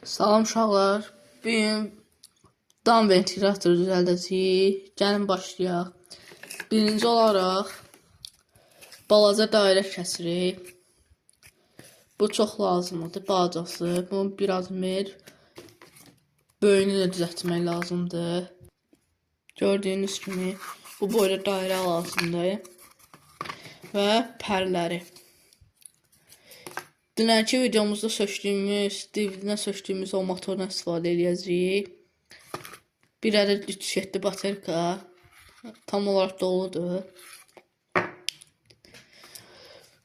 Salam uşaqlar. Bu gün dam ventilatoru düzəldəcəyik. Gəlin başlayaq. Birinci olaraq balaca dairə kəsirik. Bu çox lazımdır, balacası. Bunu biraz böyüyünü də düzəltmək lazımdır. Gördüyünüz kimi bu boyda dairə lazımdır. Və pərləri. Dünənki videomuzda sökdüyümüz, DVD-dən sökdüyümüz o motordan istifadə edəcəyik. Bir ədəd 3.7 baterka tam olaraq doludur.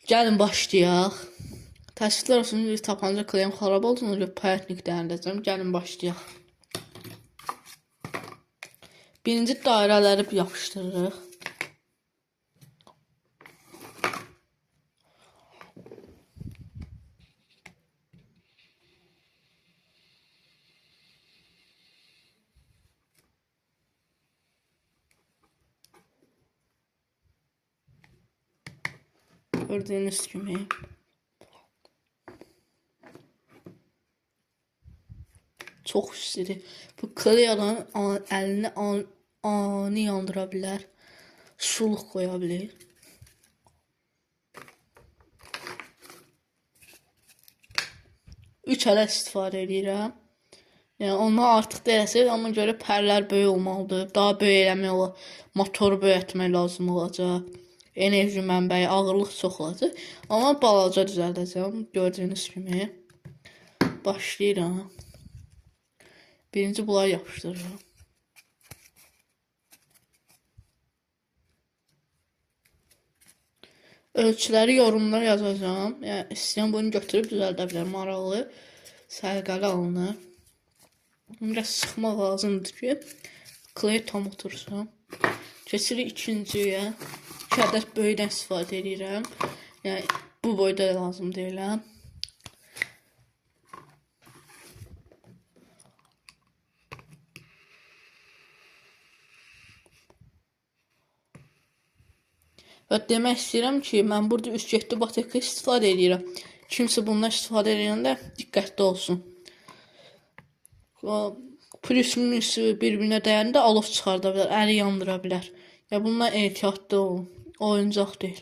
Gəlin başlayaq. Təəssüflər olsun, tapanca kleyim xarab olduğuna görə payatnik dəyərləcəm. Gəlin başlayaq. Birinci dairələri yapışdırırıq. Gördüğünüz gibi. Çok istidir. Bu kleyadan əlini ani yandıra bilər. Suluq qoya bilir. Üç ədəd istifadə edirəm. Yəni ondan artıq deyəsiz, amma görə pərlər böyük olmalıdır. Daha böyük eləmək olar. Motoru böyütmək lazım olacaq. Enerji mənbəyi, ağırlıq çox olacaq. Amma balaca düzəldəcəm. Gördüyünüz kimi. Başlayıram. Birinci bunları yapışdırıram. Ölçüləri yorumlara yazacağım. Yəni istəyən bunu götürüb düzəldə bilər. Maraqlı, səliqəli alınır. Biraz sıxmaq lazımdır ki, kley tam otursun. Keçirik ikinciyə. 2 ədəd böyükdən istifadə edirəm. Yəni bu boyda lazım deyiləm. Və demək istəyirəm ki, mən burada 3.7 baterka istifadə edirəm. Kimsə bundan istifadə edəndə diqqətli olsun. Plus minusu bir-birinə dəyəndə alov çıxarda bilər, əli yandıra bilər. Ya bundan ehtiyatlı olun. Oyuncaq deyil.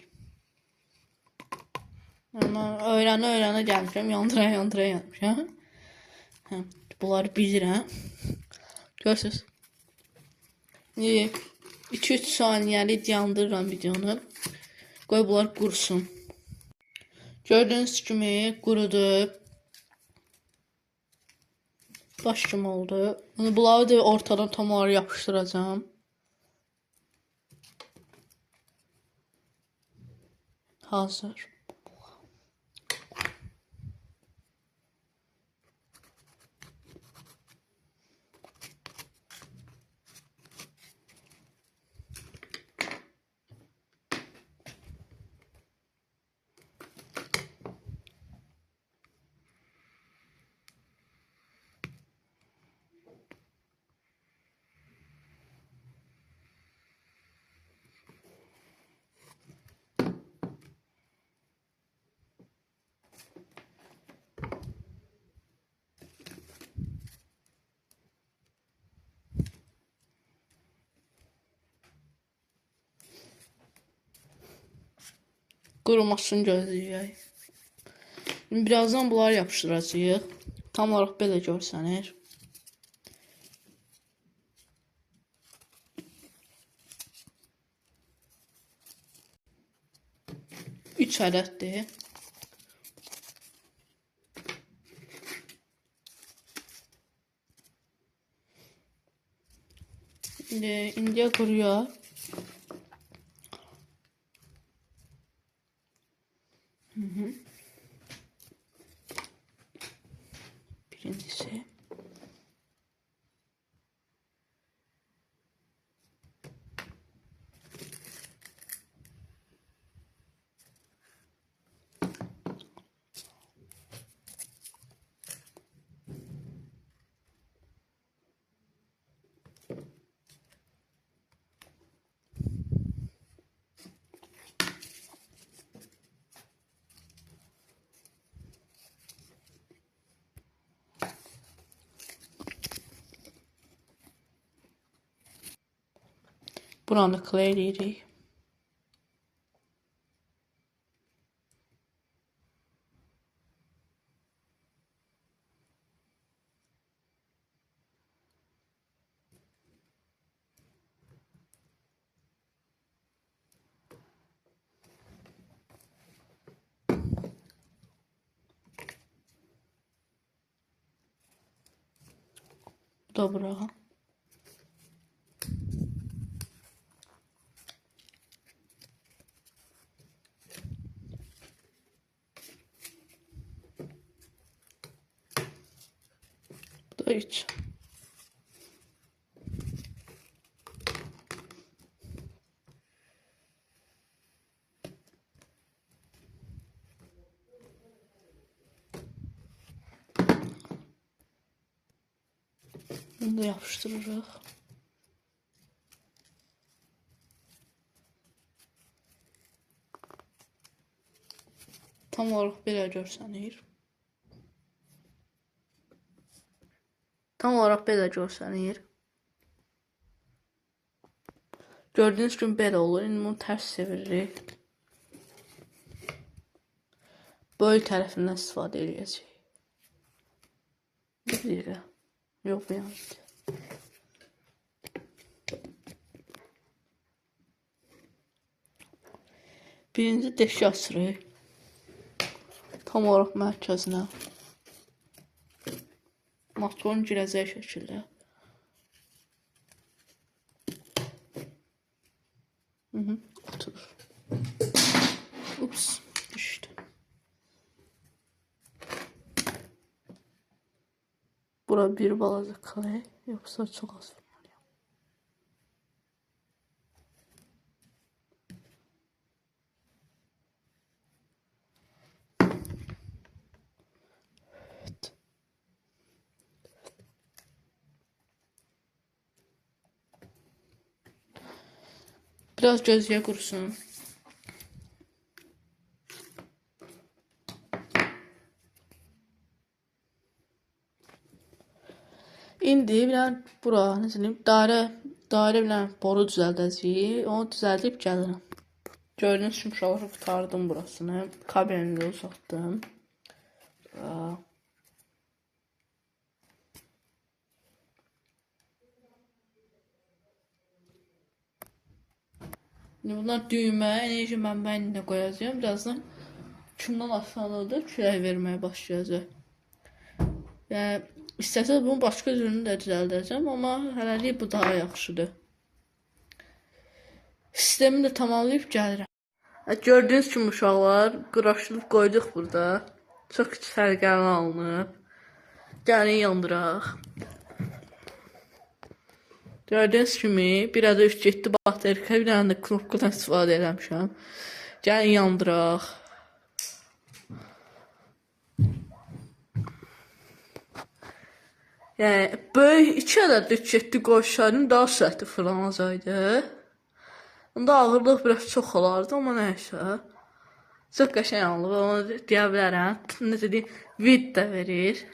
Öyrənə gəlmişəm, yandıra gəlmişəm. Bunları bilirəm. Görürsünüz. 2-3 saniyəlik yandırıram videonu. Qoy bunlar qurusun. Gördüyünüz kimi qurudu. Baş kimi oldu. Bunları da ortadan tam olaraq yapışdıracağım. Hazır. Qurumasını gözləyək. Birazdan bunları yapışdıracağıq. Tam olaraq belə görsənir. Üç ədəddir. İndiyə quruyor. Birincisi. Buranı kley eləyirik. Bu da bura. Bu da iç. Bunu da yapıştırırıq. Tam olaraq belə görsənir. Tam olaraq belə görsənir. Gördüyünüz kimi belə olur. İndi bunu tərs çeviririk. Böyük tərəfindən istifadə edəcəyik. Bir yerə. Yox, bu yanlış. Birinci deşi açırıq. Tam olaraq mərkəzinə. Motorun girəcək şəkildə. Oturur. Ups, düşdü. Bura bir balaca kley, yoxsa çox az vurmalıyam. Evet. Biraz gözlüyə qurusun. İndi bilən bura, necə deyim, dairə bilən boru düzəldəcəyik. Onu düzəldib gəlirəm. Gördüyünüz kimi uşaqlar qutardım burasını. Kabelini də uzatdım. Bunlar düymə, enerji mənbəyini də qoyacağım. Birazdan kimdən aşağıda külək verməyə başlayacaq. Yəni, istəsəz bunun başqa cürünü də düzəldəcəm, amma hələlik bu daha yaxşıdır. Sistemi də tamamlayıb gəlirəm. Gördüyünüz kimi uşaqlar, qıraşdırıb qoyduq burada. Çox sərgərli alınıb. Gəlin yandıraq. Gördüyünüz kimi, bir adı 3-7 baterika, bir dənə də knopkadan istifadə eləmişəm. Gəlin yandıraq. Yəni, böyük 2 ədəd 3-7 qoşsaydım daha sürətli fırlanacaqdı. Onda ağırlıq biraz çox olardı, amma nəysə. Çox qəşəng alınıb, onu deyə bilərəm. Necə deyim, vid də verir.